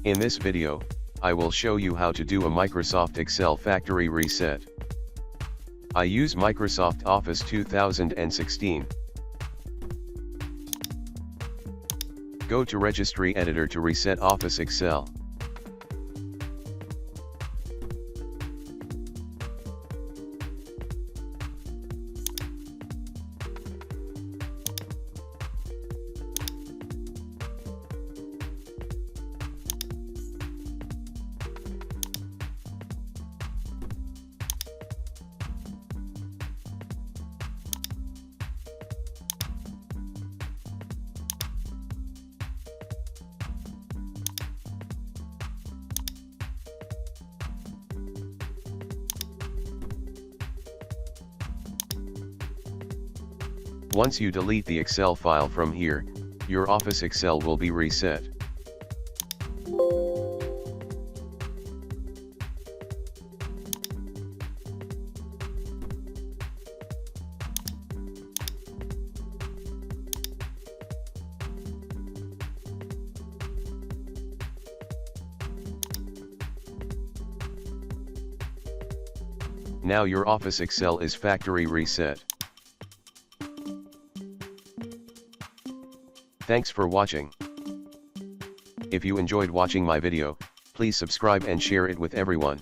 In this video, I will show you how to do a Microsoft Excel factory reset. I use Microsoft Office 2016. Go to Registry Editor to reset Office Excel. Once you delete the Excel file from here, your Office Excel will be reset. Now your Office Excel is factory reset. Thanks for watching. If you enjoyed watching my video, please subscribe and share it with everyone.